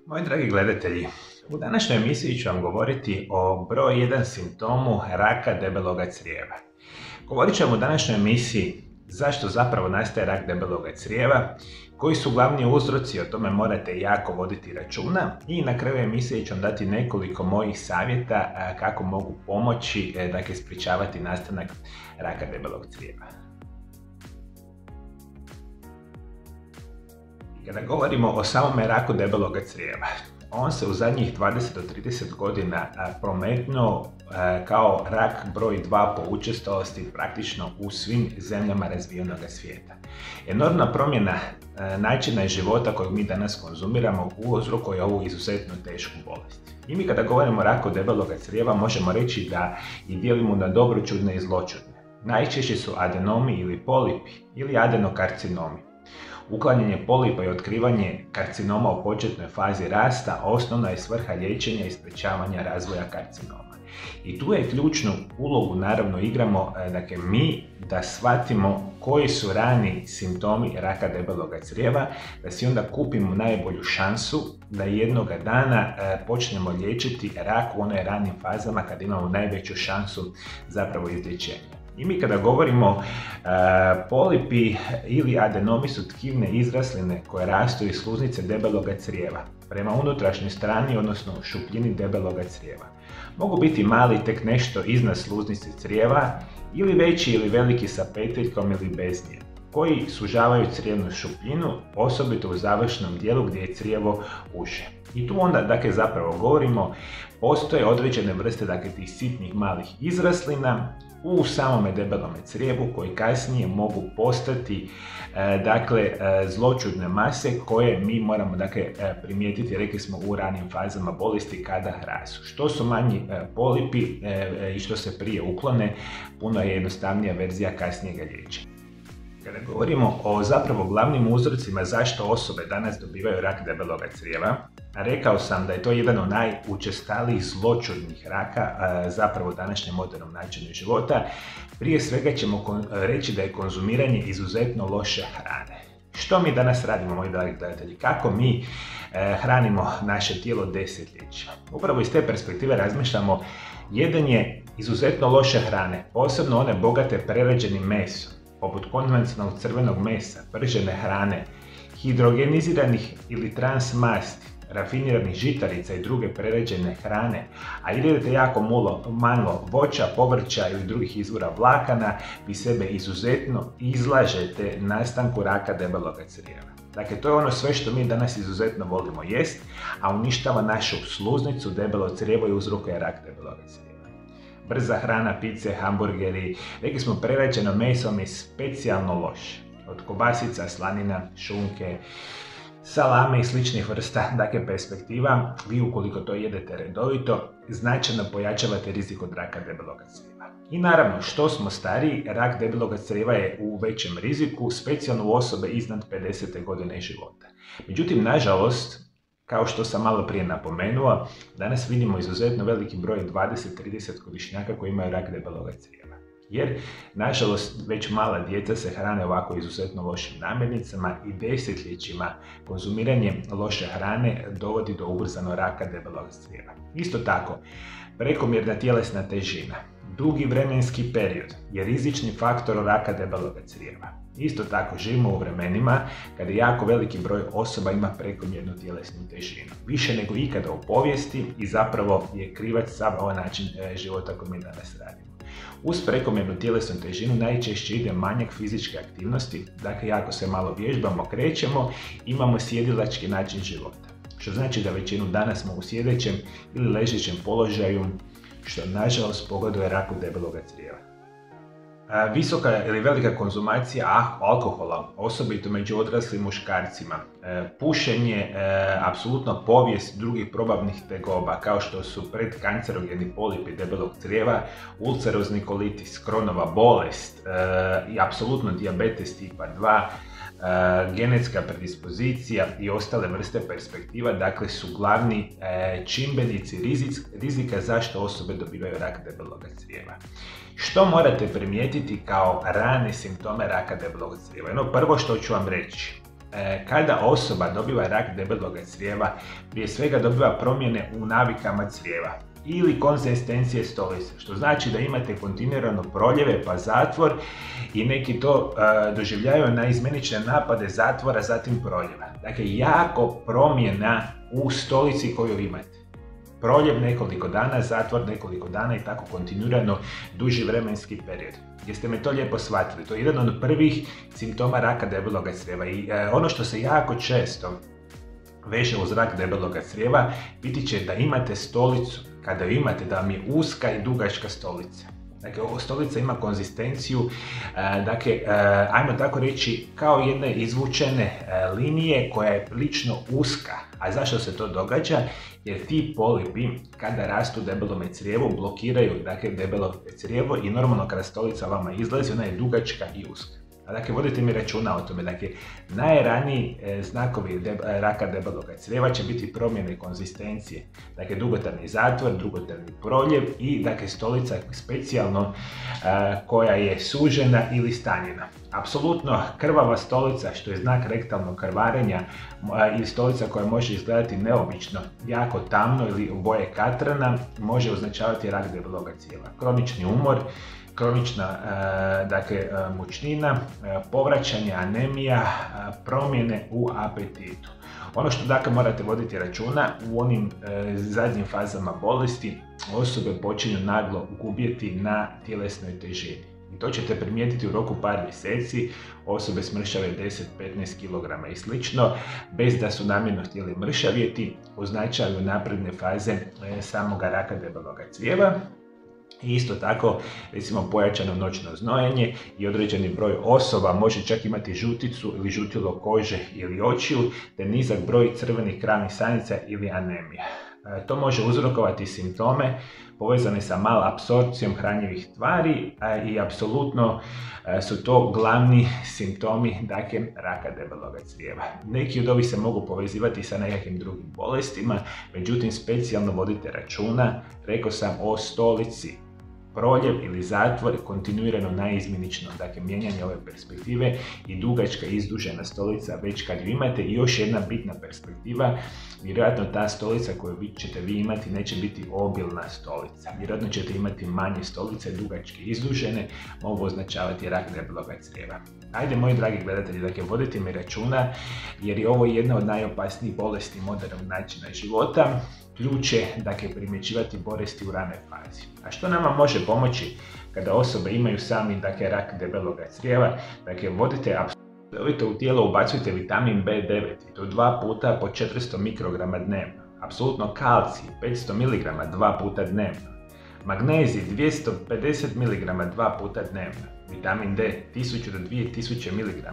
Moji dragi gledatelji, u današnjoj emisiji ću vam govoriti o broj 1 simptomu raka debeloga crijeva. Govorit ćemo u današnjoj emisiji zašto zapravo nastaje rak debeloga crijeva, koji su glavni uzroci, o tome morate jako voditi računa i na kraju emisije ću vam dati nekoliko mojih savjeta kako mogu pomoći sprječavati nastanak raka debelog crijeva. Kada govorimo o samome raku debeloga crijeva, on se u zadnjih 20 do 30 godina prometnuo kao rak broj 2 po učestalosti praktično u svim zemljama razvijenog svijeta. Enormna promjena načina života kojeg mi danas konzumiramo uzrokuje ovu izuzetno tešku bolest. I mi kada govorimo o raku debeloga crijeva možemo reći da ih dijelimo na dobroćudne i zloćudne. Najčešće su adenomi ili polipi ili adenokarcinomi. Uklanjanje polipa i otkrivanje karcinoma u početnoj fazi rasta osnovna je svrha liječenja i sprječavanja razvoja karcinoma. I tu je ključnu ulogu naravno igramo mi da shvatimo koji su rani simptomi raka debeloga crijeva, da si onda kupimo najbolju šansu da jednoga dana počnemo liječiti rak u onoj ranim fazama kad imamo najveću šansu zapravo izlječenja. I mi kada govorimo polipi ili adenomi su tkivne izrasline koje rastu iz sluznice debeloga crijeva prema unutrašnjoj strani, odnosno šupljini debeloga crijeva. Mogu biti mali tek nešto iznad sluznice crijeva ili veći ili veliki sa peteljkom ili bez nje, koji sužavaju crijevnu šupljinu, osobito u završnom dijelu gdje je crijevo uže. I tu onda zapravo govorimo, postoje određene vrste tih sitnih malih izraslina u samome debelome crijevu koji kasnije mogu postati zloćudne mase koje mi moramo primijetiti, rekli smo, u ranim fazama bolesti kada rastu. Što su manji polipi i što se prije uklone, puno je jednostavnija verzija kasnijega liječenja. Kada govorimo o zapravo glavnim uzrocima zašto osobe danas dobivaju rak debeloga crijeva, rekao sam da je to jedan od najučestalijih zloćudnih raka zapravo u današnjem modernom načinu života. Prije svega ćemo reći da je konzumiranje izuzetno loše hrane. Što mi danas radimo, moji dragi gledatelji? Kako mi hranimo naše tijelo desetljećima? Upravo iz te perspektive razmišljamo, jedenje izuzetno loše hrane, posebno one bogate prerađenim mesom, poput konvencionalnog crvenog mesa, pržene hrane, hidrogeniziranih ili trans masti, rafiniranih žitarica i druge prerađene hrane, a jedete jako malo voća, povrća ili drugih izvora vlakana, vi sebe izuzetno izlažete nastanku raka debeloga crijeva. Dakle, to je ono sve što mi danas izuzetno volimo jest, a uništava našu sluznicu, debelo crijevo i uzrokuje rak debeloga crijeva. Brza hrana, pice, hamburgeri, rekli smo prerađeno meso je specijalno loše. Od kobasica, slanina, šunke, salame i sličnih vrsta, perspektiva, vi ukoliko to jedete redovito, značajno pojačavate rizik od raka debeloga crijeva. I naravno, što smo stariji, rak debeloga crijeva je u većem riziku, specijalno u osobe iznad 50. godine života. Međutim, nažalost, kao što sam malo prije napomenuo, danas vidimo izuzetno veliki broj 20-30 godišnjaka koji imaju rak debeloga crijeva. Jer, nažalost, već mala djeca se hrane ovako izuzetno lošim namirnicama i desetljećima konzumiranje loše hrane dovodi do ubrzanog raka debeloga crijeva. Isto tako, prekomjerna tjelesna težina, dugi vremenski period je rizični faktor raka debeloga crijeva. Isto tako, živimo u vremenima kada jako veliki broj osoba ima prekomjernu tjelesnu težinu. Više nego ikada u povijesti i zapravo je krivac sav ovaj način života koji mi danas radimo. Uz prekomjernu tjelesnu težinu najčešće ide manjak fizičke aktivnosti, jako se malo vježbamo, krećemo, imamo sjedilački način života. Što znači da većinu dana smo u sjedećem ili ležećem položaju, što nažalost pogoduje raku debeloga crijeva. Visoka ili velika konzumacija alkohola, osobito među odraslim muškarcima, pušenje, apsolutno povijest drugih probavnih tegoba kao što su predkancerogeni polipi debelog crijeva, ulcerozni kolitis, Kronova bolest i apsolutno dijabetes tipa 2, genetska predispozicija i ostale vrste perspektiva, su glavni čimbenici rizika zašto osobe dobivaju rak debeloga crijeva. Što morate primijetiti kao rane simptome raka debelog crijeva? Prvo što ću vam reći, Kada osoba dobiva rak debelog crijeva, prije svega dobiva promjene u navikama crijeva ili konzistencije stolice, što znači da imate kontinuirano proljeve pa zatvor i neki to doživljavaju na izmjenične napade zatvora, zatim proljeva. Dakle, jako promjena u stolici koju imate. Proljev nekoliko dana, zatvor nekoliko dana i tako kontinuirano duži vremenski period. Jeste me to lijepo shvatili? To je jedan od prvih simptoma raka debelog crijeva i ono što se jako često veže uz rak debelog crijeva biti će da imate stolicu, kada ju imate, da vam je uska i dugačka stolica. Dakle, ova stolica ima konzistenciju, dakle, ajmo tako reći, kao jedne izvučene linije koja je prilično uska. A zašto se to događa? Jer ti polipi, kada rastu u debelome crijevu, blokiraju, dakle, debelo crijevo i normalno kada stolica vama izlazi, ona je dugačka i uska. Dakle, vodite mi računa o tome. Dakle, najraniji znakovi raka debelog crijeva će biti promjene konzistencije. Dakle, dugotrajni zatvor, dugotrajni proljev i dakle, stolica specijalno koja je sužena ili stanjena. Apsolutno krvava stolica, što je znak rektalnog krvarenja, ili stolica koja može izgledati neobično, jako tamno ili u boje katrana, može označavati rak debelog crijeva. Kronični umor, kronična mučnina, povraćanje, anemija, promjene u apetitu. Ono što dakle morate voditi računa, u onim zadnjim fazama bolesti osobe počinju naglo gubjeti na tjelesnoj težini. I to ćete primijetiti u roku par mjeseci, osobe smršave 10-15 kg i slično, bez da su namjerno htjeli mršavjeti, označavaju napredne faze samoga raka debelog crijeva. I isto tako, recimo, pojačano noćno znojenje i određeni broj osoba može čak imati žuticu ili žutilo kože ili očiju, te nizak broj crvenih krvnih stanica ili anemija. To može uzrokovati simptome povezane sa malapsorpcijom hranjivih tvari i apsolutno su to glavni simptomi, dakle, raka debelog crijeva. Neki od ovih se mogu povezivati sa nekakvim drugim bolestima, međutim specijalno vodite računa, rekao sam, o stolici. Proljev ili zatvor kontinuirano naizmjenično, dakle mijenjanje ove perspektive i dugačka izdužena stolica već kad ju imate. I još jedna bitna perspektiva, vjerojatno ta stolica koju ćete vi imati neće biti obilna stolica. Vjerojatno ćete imati manje stolice, dugačke izdužene, mogu označavati rak debelog crijeva. Ajde, moji dragi gledatelji, dakle vodite mi računa jer je ovo jedna od najopasnijih bolesti modernog načina života. Ključ je, dakle, primjećivati bolesti u ranoj fazi. A što nama može pomoći kada osobe imaju sami, dakle, rak debelog crijeva? Dakle, vodite apsolutno u tijelo, ubacujte vitamin B9 i to 2 puta po 400 mikrograma dnevno. Apsolutno kalcij 500 mg 2 puta dnevno. Magnezij 250 mg 2 puta dnevno. Vitamin D 1000 do 2000 mg,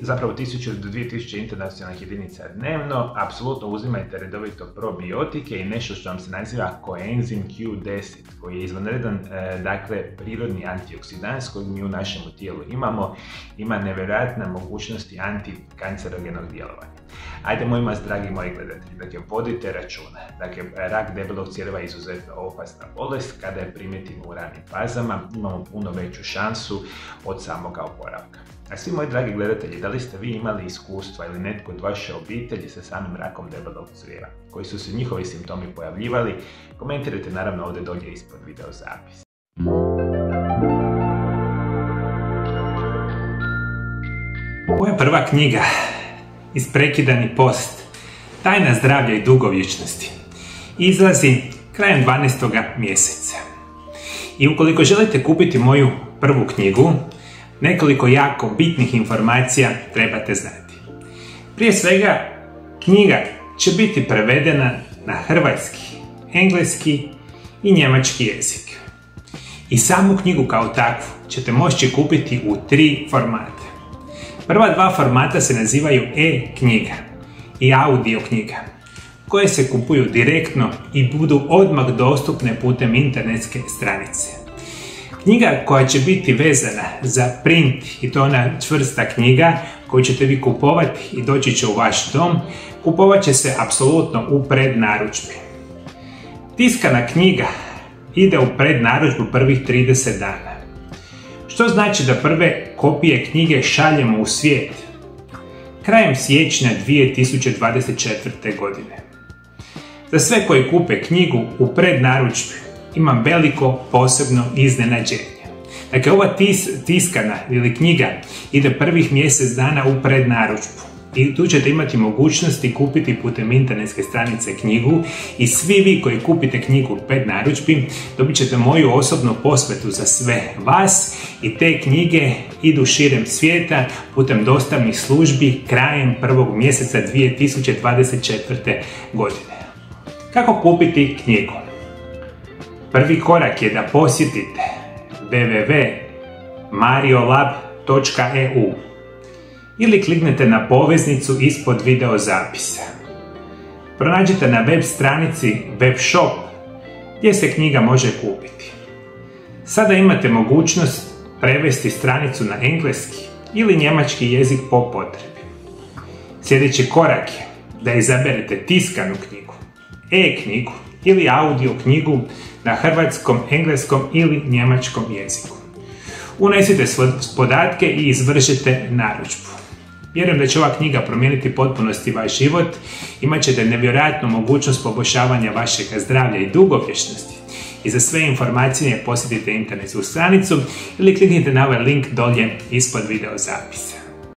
zapravo 1000 do 2000 internacionalnih jedinica dnevno. Apsolutno uzimajte redovito probiotike i nešto što vam se naziva koenzim Q10, koji je izvanredan, dakle, prirodni antioksidans kojeg mi u našem tijelu imamo. Ima nevjerojatne mogućnosti antikancerogenog djelovanja. Ajde, mojima, dragi moji gledatelji, dakle, vodite računa. Dakle, rak debelog crijeva je izuzetno opasna bolest. Kada je primijetimo u ranim fazama, imamo puno veću šansu od samoga oporavka. A svi moji dragi gledatelji, da li ste vi imali iskustva ili netko od vaše obitelji sa samim rakom debelog crijeva? Koji su se njihovi simptomi pojavljivali? Komentirajte naravno ovdje dolje ispod video zapis. Ovo je prva knjiga, Isprekidani post, tajna zdravlja i dugovječnosti. Izlazi krajem 12. mjeseca. I ukoliko želite kupiti moju prvu knjigu, nekoliko jako bitnih informacija trebate znati. Prije svega, knjiga će biti prevedena na hrvatski, engleski i njemački jezik. I samu knjigu kao takvu ćete moći kupiti u 3 formata. Prva 2 formata se nazivaju e-knjiga i audio knjiga, koje se kupuju direktno i budu odmah dostupne putem internetske stranice. Knjiga koja će biti vezana za print, i to ona čvrsta knjiga koju ćete vi kupovati i doći će u vaš dom, kupovat će se apsolutno u prednarudžbi. Tiskana knjiga ide u prednarudžbu prvih 30 dana. Što znači da prve kopije knjige šaljemo u svijet krajem siječnja 2024. godine. Za sve koji kupe knjigu u prednaručbi imam veliko posebno iznenađenje. Dakle, ova tiskana ili knjiga ide prvih mjesec dana u prednaručbu i tu ćete imati mogućnosti kupiti putem internetske stranice knjigu i svi vi koji kupite knjigu u prednaručbi dobit ćete moju osobnu posvetu za sve vas i te knjige idu širom svijeta putem dostavnih službi krajem prvog mjeseca 2024. godine. Kako kupiti knjigu? Prvi korak je da posjetite www.mariolab.eu ili kliknete na poveznicu ispod video zapisa. Pronađite na web stranici Web Shop gdje se knjiga može kupiti. Sada imate mogućnost prevesti stranicu na engleski ili njemački jezik po potrebi. Sljedeći korak je da izaberete tiskanu knjigu, e-knjigu ili audio knjigu na hrvatskom, engleskom ili njemačkom jeziku. Unesite svoje podatke i izvršite narudžbu. Vjerujem da će ova knjiga promijeniti potpunosti vaš život, imat ćete nevjerojatnu mogućnost poboljšavanja vašeg zdravlja i dugovječnosti. I za sve informacije posjetite internetsku stranicu ili kliknite na ovaj link dolje ispod video zapisa.